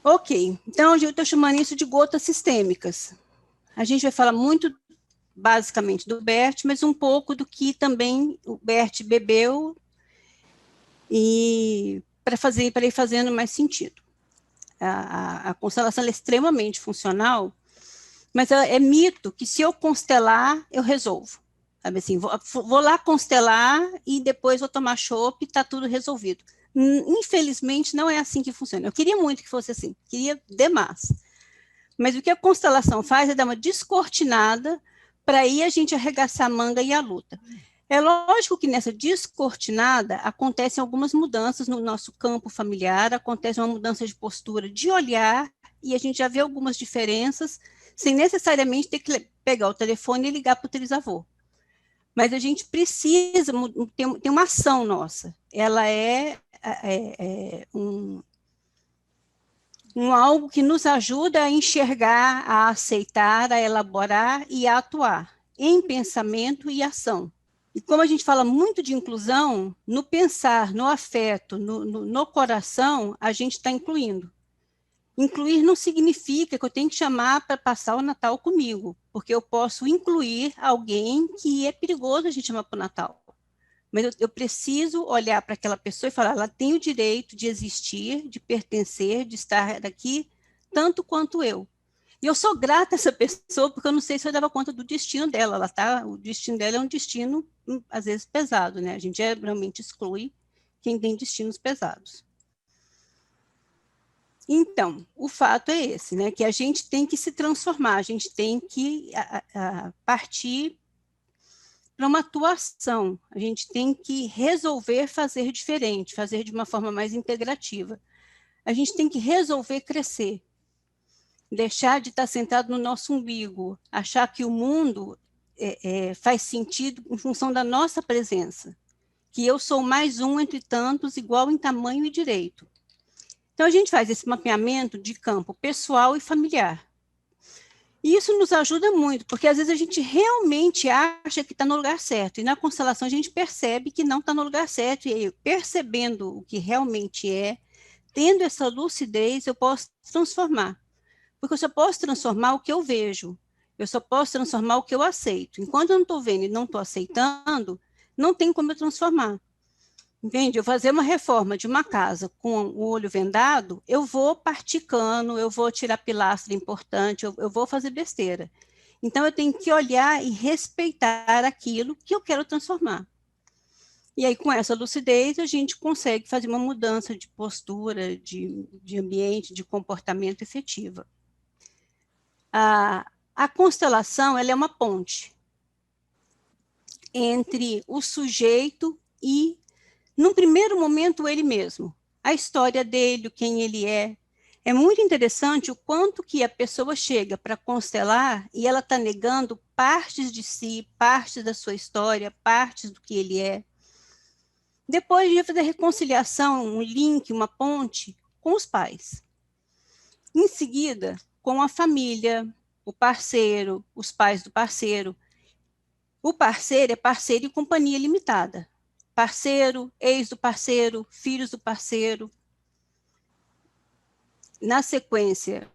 Ok, então eu estou chamando isso de gotas sistêmicas. A gente vai falar muito, basicamente, do Bert, mas um pouco do que também o Bert bebeu e para ir fazendo mais sentido. A constelação é extremamente funcional, mas é mito que se eu constelar, eu resolvo. Sabe assim, vou lá constelar e depois vou tomar chopp e está tudo resolvido. Infelizmente, não é assim que funciona. Eu queria muito que fosse assim, queria demais. Mas o que a constelação faz é dar uma descortinada para aí a gente arregaçar a manga e a luta. É lógico que nessa descortinada acontecem algumas mudanças no nosso campo familiar, acontece uma mudança de postura, de olhar, e a gente já vê algumas diferenças, sem necessariamente ter que pegar o telefone e ligar para o trisavô. Mas a gente precisa ter uma ação nossa. Ela é algo que nos ajuda a enxergar, a aceitar, a elaborar e a atuar em pensamento e ação. E como a gente fala muito de inclusão, no pensar, no afeto, no coração, a gente está incluindo. Incluir não significa que eu tenho que chamar para passar o Natal comigo, porque eu posso incluir alguém que é perigoso a gente chamar para o Natal. Mas eu preciso olhar para aquela pessoa e falar, ela tem o direito de existir, de pertencer, de estar aqui, tanto quanto eu. E eu sou grata a essa pessoa, porque eu não sei se eu dava conta do destino dela. O destino dela é um destino, às vezes, pesado, né? A gente geralmente exclui quem tem destinos pesados. Então, o fato é esse, né? Que a gente tem que se transformar, a gente tem que partir para uma atuação. A gente tem que resolver fazer diferente, fazer de uma forma mais integrativa. A gente tem que resolver crescer, deixar de estar sentado no nosso umbigo, achar que o mundo faz sentido em função da nossa presença, que eu sou mais um entre tantos, igual em tamanho e direito. Então, a gente faz esse mapeamento de campo pessoal e familiar. E isso nos ajuda muito, porque às vezes a gente realmente acha que está no lugar certo, e na constelação a gente percebe que não está no lugar certo, e aí, percebendo o que realmente é, tendo essa lucidez, eu posso transformar. Porque eu só posso transformar o que eu vejo, eu só posso transformar o que eu aceito. Enquanto eu não estou vendo e não estou aceitando, não tem como eu transformar. Entende? Eu fazer uma reforma de uma casa com o olho vendado, eu vou partir cano, eu vou tirar pilastra importante, eu vou fazer besteira. Então, eu tenho que olhar e respeitar aquilo que eu quero transformar. E aí, com essa lucidez, a gente consegue fazer uma mudança de postura, de ambiente, de comportamento efetiva. A constelação, ela é uma ponte entre o sujeito e, num primeiro momento, ele mesmo. A história dele, quem ele é. É muito interessante o quanto que a pessoa chega para constelar e ela está negando partes de si, partes da sua história, partes do que ele é. Depois de fazer reconciliação, um link, uma ponte com os pais. Em seguida, com a família, o parceiro, os pais do parceiro. O parceiro é parceiro e companhia limitada. Parceiro, ex do parceiro, filhos do parceiro. Na sequência,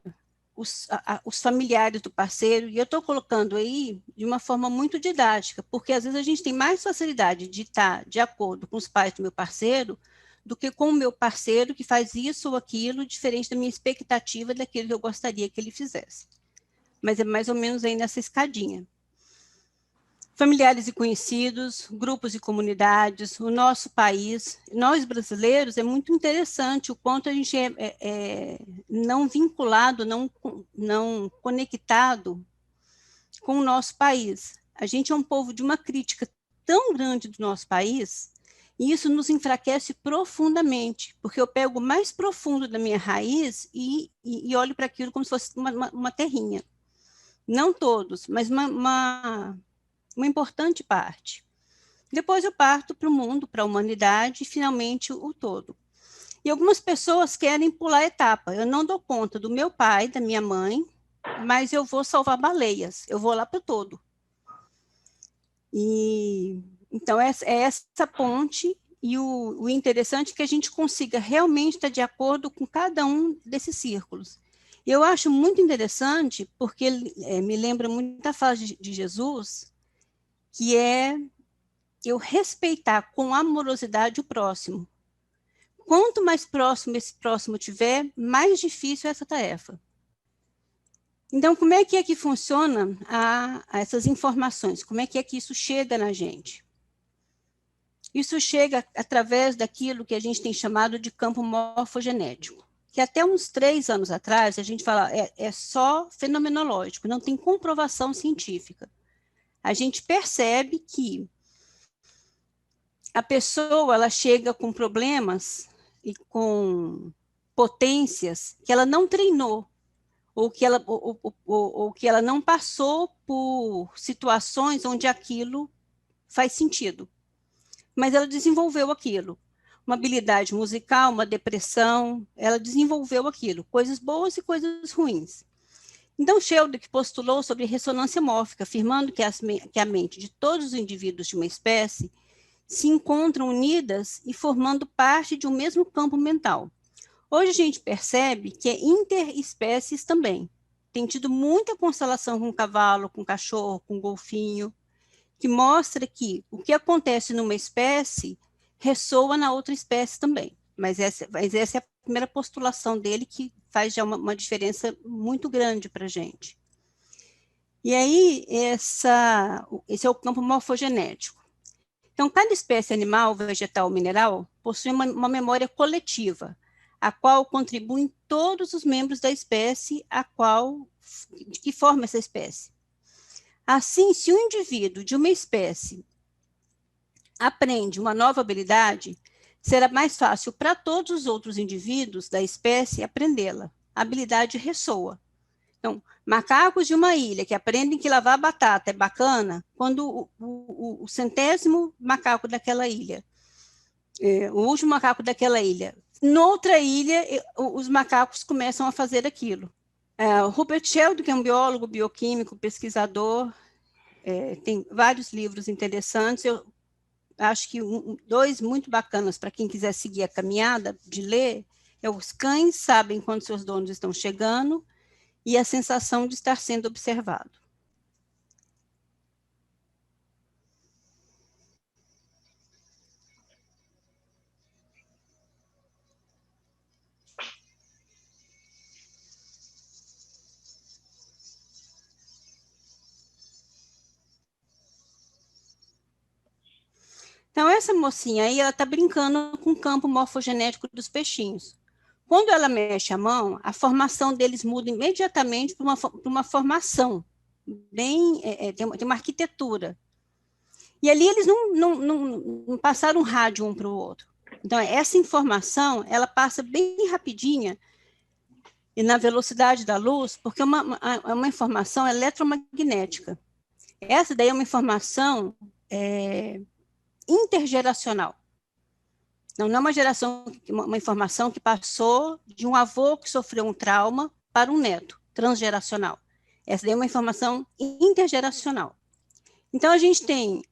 os familiares do parceiro, e eu estou colocando aí de uma forma muito didática, porque às vezes a gente tem mais facilidade de estar de acordo com os pais do meu parceiro do que com o meu parceiro que faz isso ou aquilo diferente da minha expectativa daquilo que eu gostaria que ele fizesse. Mas é mais ou menos aí nessa escadinha. Familiares e conhecidos, grupos e comunidades, o nosso país, nós brasileiros, é muito interessante o quanto a gente é não vinculado, não conectado com o nosso país. A gente é um povo de uma crítica tão grande do nosso país, e isso nos enfraquece profundamente, porque eu pego o mais profundo da minha raiz e olho para aquilo como se fosse uma terrinha. Não todos, mas uma importante parte. Depois eu parto para o mundo, para a humanidade e finalmente o todo. E algumas pessoas querem pular a etapa. Eu não dou conta do meu pai, da minha mãe, mas eu vou salvar baleias. Eu vou lá para o todo. E então é essa ponte e o interessante é que a gente consiga realmente estar de acordo com cada um desses círculos. Eu acho muito interessante, porque me lembra muito a fala de Jesus, que é eu respeitar com amorosidade o próximo. Quanto mais próximo esse próximo tiver, mais difícil é essa tarefa. Então, como é que funciona essas informações? Como é que isso chega na gente? Isso chega através daquilo que a gente tem chamado de campo morfogenético, que até uns 3 anos atrás a gente fala é só fenomenológico, não tem comprovação científica. A gente percebe que a pessoa ela chega com problemas e com potências que ela não treinou, ou que ela não passou por situações onde aquilo faz sentido. Mas ela desenvolveu aquilo. Uma habilidade musical, uma depressão, ela desenvolveu aquilo, coisas boas e coisas ruins. Então, Sheldrick postulou sobre ressonância mórfica, afirmando que a mente de todos os indivíduos de uma espécie se encontram unidas e formando parte de um mesmo campo mental. Hoje a gente percebe que é interespécies também. Tem tido muita constelação com cavalo, com cachorro, com golfinho, que mostra que o que acontece numa espécie ressoa na outra espécie também. Mas essa é a primeira postulação dele, que faz já uma diferença muito grande para a gente. E aí, esse é o campo morfogenético. Então, cada espécie animal, vegetal ou mineral possui uma memória coletiva, a qual contribuem todos os membros da espécie de que forma essa espécie. Assim, se um indivíduo de uma espécie aprende uma nova habilidade, será mais fácil para todos os outros indivíduos da espécie aprendê-la. A habilidade ressoa. Então, macacos de uma ilha que aprendem que lavar batata é bacana, quando o centésimo macaco daquela ilha, o último macaco daquela ilha, noutra ilha, os macacos começam a fazer aquilo. Rupert Sheldrake, que é um biólogo, bioquímico, pesquisador, tem vários livros interessantes. Eu acho que 2 muito bacanas para quem quiser seguir a caminhada de ler é Os Cães Sabem Quando Seus Donos Estão Chegando e A Sensação de Estar Sendo Observado. Então, essa mocinha aí, ela está brincando com o campo morfogenético dos peixinhos. Quando ela mexe a mão, a formação deles muda imediatamente para uma formação, tem uma arquitetura. E ali eles não passaram rádio um para o outro. Então, essa informação, ela passa bem rapidinha e na velocidade da luz, porque é uma informação eletromagnética. Essa daí é uma informação intergeracional. Não é uma informação que passou de um avô que sofreu um trauma para um neto, transgeracional. Essa daí é uma informação intergeracional. Então, a gente tem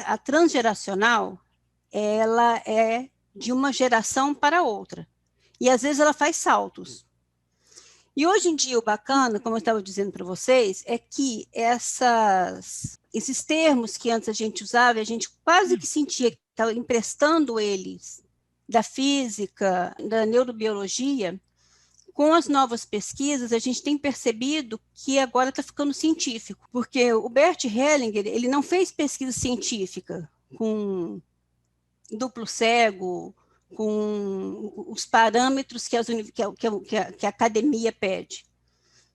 a transgeracional, ela é de uma geração para outra. E, às vezes, ela faz saltos. E, hoje em dia, o bacana, como eu estava dizendo para vocês, é que esses termos que antes a gente usava, a gente quase que sentia que estava emprestando eles da física, da neurobiologia. Com as novas pesquisas, a gente tem percebido que agora está ficando científico, porque o Bert Hellinger, ele não fez pesquisa científica com duplo cego, com os parâmetros que a academia pede.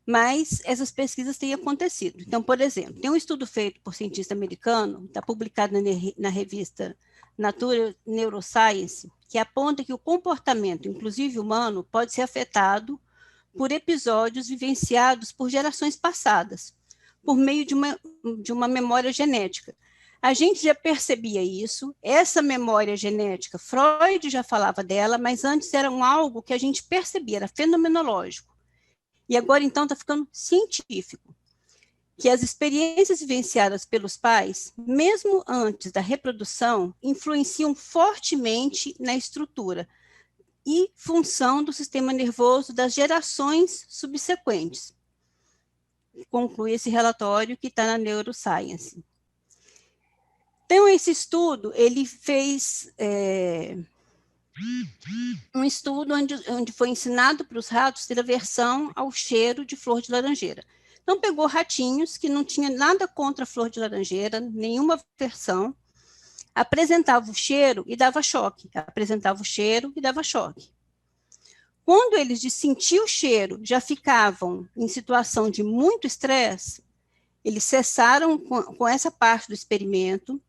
Mas essas pesquisas têm acontecido. Então, por exemplo, tem um estudo feito por cientista americano, está publicado na revista Nature Neuroscience, que aponta que o comportamento, inclusive humano, pode ser afetado por episódios vivenciados por gerações passadas, por meio de uma memória genética. A gente já percebia isso, essa memória genética, Freud já falava dela, mas antes era algo que a gente percebia, era fenomenológico. E agora, então, está ficando científico. que as experiências vivenciadas pelos pais, mesmo antes da reprodução, influenciam fortemente na estrutura e função do sistema nervoso das gerações subsequentes. Conclui esse relatório que está na Neuroscience. Então, esse estudo, ele fez um estudo onde foi ensinado para os ratos ter aversão ao cheiro de flor de laranjeira. Então, pegou ratinhos que não tinham nada contra a flor de laranjeira, nenhuma aversão, apresentava o cheiro e dava choque, apresentava o cheiro e dava choque. Quando eles, de sentir o cheiro, já ficavam em situação de muito estresse, eles cessaram com essa parte do experimento,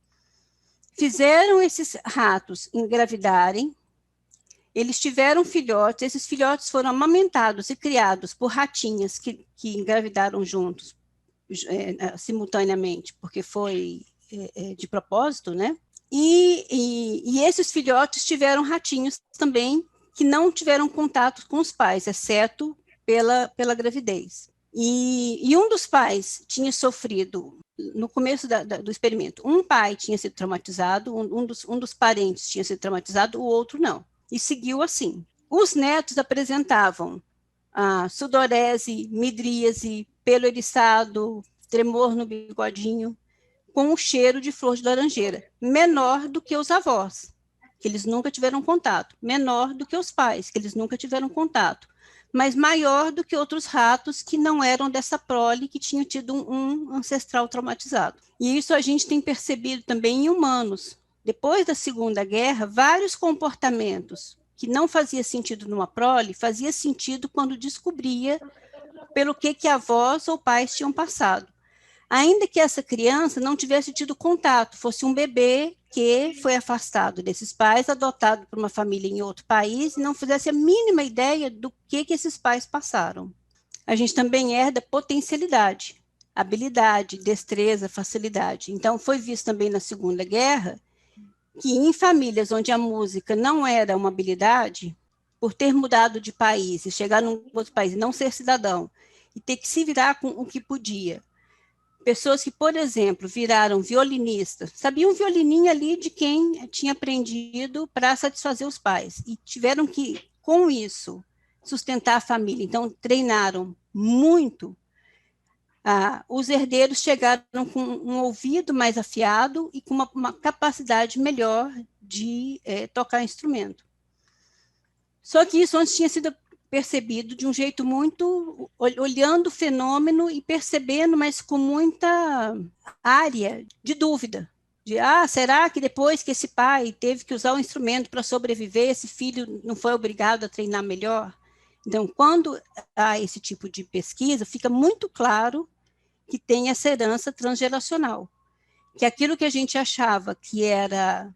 fizeram esses ratos engravidarem, eles tiveram filhotes, esses filhotes foram amamentados e criados por ratinhas que engravidaram juntos, simultaneamente, porque foi de propósito, né? E esses filhotes tiveram ratinhos também que não tiveram contato com os pais, exceto pela gravidez. E um dos pais tinha sofrido, no começo do experimento, um pai tinha sido traumatizado, um dos parentes tinha sido traumatizado, o outro não. E seguiu assim. Os netos apresentavam sudorese, midríase, pelo eriçado, tremor no bigodinho, com o cheiro de flor de laranjeira, menor do que os avós, que eles nunca tiveram contato, menor do que os pais, que eles nunca tiveram contato, mas maior do que outros ratos que não eram dessa prole, que tinham tido um ancestral traumatizado. E isso a gente tem percebido também em humanos. Depois da Segunda Guerra, vários comportamentos que não fazia sentido numa prole, fazia sentido quando descobria pelo que avós ou pais tinham passado. Ainda que essa criança não tivesse tido contato, fosse um bebê que foi afastado desses pais, adotado por uma família em outro país, e não fizesse a mínima ideia do que esses pais passaram. A gente também herda potencialidade, habilidade, destreza, facilidade. Então, foi visto também na Segunda Guerra que em famílias onde a música não era uma habilidade, por ter mudado de país e chegar num outro país e não ser cidadão, e ter que se virar com o que podia, pessoas que, por exemplo, viraram violinistas, sabiam um violininho ali de quem tinha aprendido para satisfazer os pais, e tiveram que, com isso, sustentar a família. Então, treinaram muito. Os herdeiros chegaram com um ouvido mais afiado e com uma capacidade melhor de tocar instrumento. Só que isso antes tinha sido percebido de um jeito muito, olhando o fenômeno e percebendo, mas com muita área de dúvida. Será que depois que esse pai teve que usar o instrumento para sobreviver, esse filho não foi obrigado a treinar melhor? Então, quando há esse tipo de pesquisa, fica muito claro que tem essa herança transgeracional, que aquilo que a gente achava que era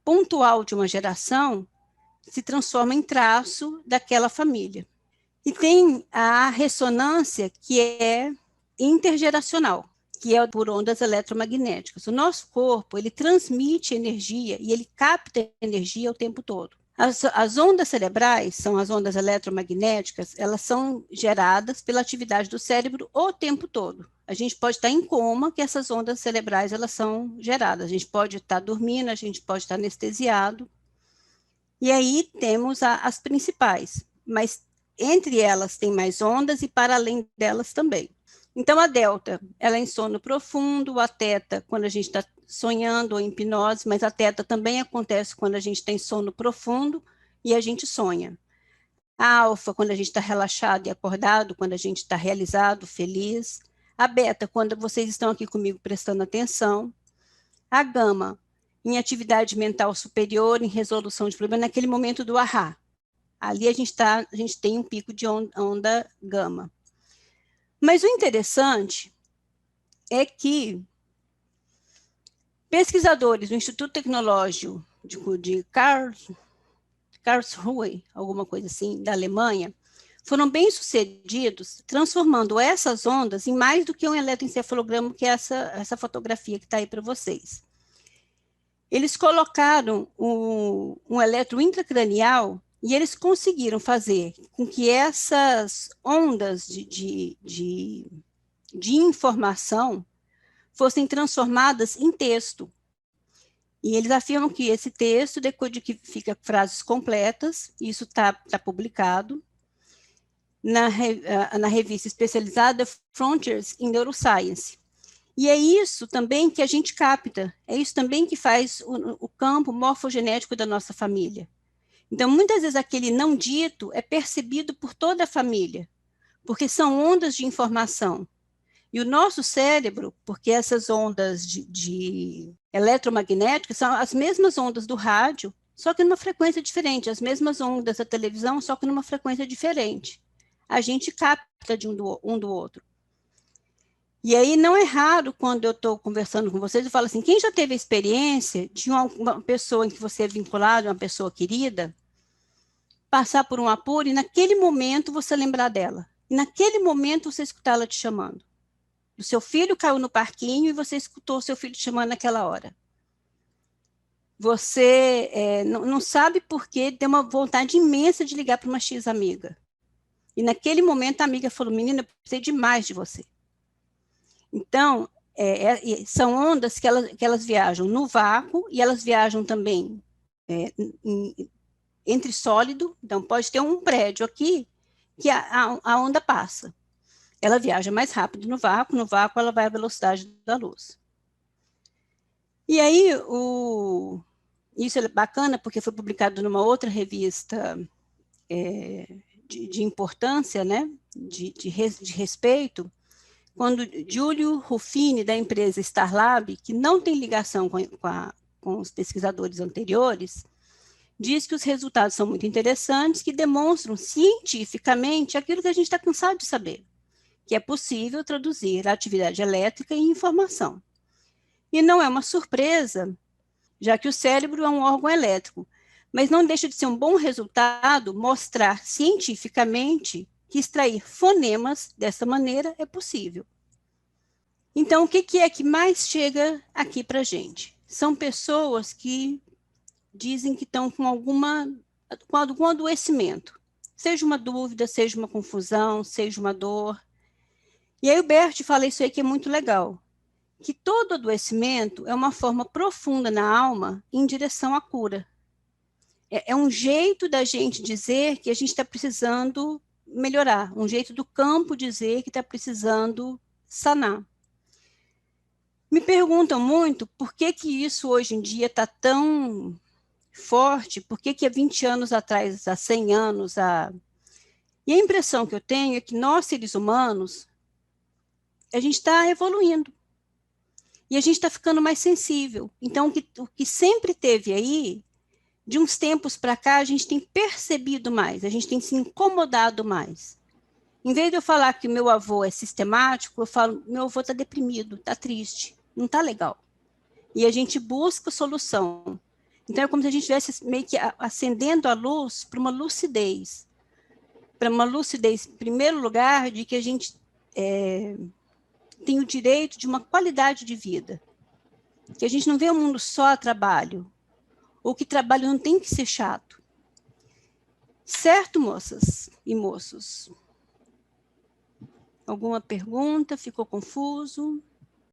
pontual de uma geração, se transforma em traço daquela família. E tem a ressonância, que é intergeracional, que é por ondas eletromagnéticas. O nosso corpo, ele transmite energia e ele capta energia o tempo todo. As ondas cerebrais, são as ondas eletromagnéticas, elas são geradas pela atividade do cérebro o tempo todo. A gente pode estar em coma, que essas ondas cerebrais elas são geradas. A gente pode estar dormindo, a gente pode estar anestesiado. E aí temos as principais, mas entre elas tem mais ondas e para além delas também. Então, a delta, ela é em sono profundo, a teta, quando a gente está sonhando ou em hipnose, mas a teta também acontece quando a gente tem sono profundo e a gente sonha. A alfa, quando a gente está relaxado e acordado, quando a gente está realizado, feliz. A beta, quando vocês estão aqui comigo prestando atenção. A gama, em atividade mental superior, em resolução de problema, naquele momento do ahá. Ali a gente tem um pico de onda gama. Mas o interessante é que pesquisadores do Instituto Tecnológico de Karlsruhe, alguma coisa assim, da Alemanha, foram bem-sucedidos transformando essas ondas em mais do que um eletroencefalograma, que é essa fotografia que está aí para vocês. Eles colocaram um eletro intracranial e eles conseguiram fazer com que essas ondas de de informação fossem transformadas em texto. E eles afirmam que esse texto decodifica frases completas, isso está publicado na revista especializada Frontiers in Neuroscience. E é isso também que a gente capta, é isso também que faz o campo morfogenético da nossa família. Então, muitas vezes aquele não dito é percebido por toda a família, porque são ondas de informação. E o nosso cérebro, porque essas ondas de eletromagnéticas são as mesmas ondas do rádio, só que numa frequência diferente, as mesmas ondas da televisão, só que numa frequência diferente. A gente capta de um do outro. E aí não é raro, quando eu estou conversando com vocês, eu falo assim, quem já teve a experiência de uma pessoa em que você é vinculado, uma pessoa querida, passar por um apuro e naquele momento você lembrar dela. E naquele momento você escutar ela te chamando. O seu filho caiu no parquinho e você escutou o seu filho te chamando naquela hora. Você não sabe por que tem uma vontade imensa de ligar para uma X-amiga. E naquele momento a amiga falou, menina, eu precisei demais de você. Então, são ondas que elas viajam no vácuo e elas viajam também entre sólido. Então, pode ter um prédio aqui que a onda passa. Ela viaja mais rápido no vácuo ela vai à velocidade da luz. E aí, isso é bacana porque foi publicado numa outra revista de importância, né, de respeito, quando Giulio Ruffini, da empresa Starlab, que não tem ligação com os pesquisadores anteriores, diz que os resultados são muito interessantes, que demonstram cientificamente aquilo que a gente está cansado de saber, que é possível traduzir a atividade elétrica em informação. E não é uma surpresa, já que o cérebro é um órgão elétrico, mas não deixa de ser um bom resultado mostrar cientificamente que extrair fonemas dessa maneira é possível. Então, o que é que mais chega aqui para a gente? São pessoas que dizem que estão com algum adoecimento, seja uma dúvida, seja uma confusão, seja uma dor. E aí o Bert fala isso aí que é muito legal, que todo adoecimento é uma forma profunda na alma em direção à cura. É um jeito da gente dizer que a gente está precisando melhorar, um jeito do campo dizer que está precisando sanar. Me perguntam muito por que isso hoje em dia está tão forte, por que há 20 anos atrás, há 100 anos, E a impressão que eu tenho é que nós, seres humanos, a gente está evoluindo. E a gente está ficando mais sensível. Então, o que sempre teve aí, de uns tempos para cá, a gente tem percebido mais, a gente tem se incomodado mais. Em vez de eu falar que meu avô é sistemático, eu falo, meu avô está deprimido, está triste, não está legal. E a gente busca solução. Então, é como se a gente estivesse meio que acendendo a luz para uma lucidez. Para uma lucidez, em primeiro lugar, de que a gente tem o direito de uma qualidade de vida. Que a gente não vê o mundo só a trabalho. Ou que trabalho não tem que ser chato. Certo, moças e moços? Alguma pergunta? Ficou confuso?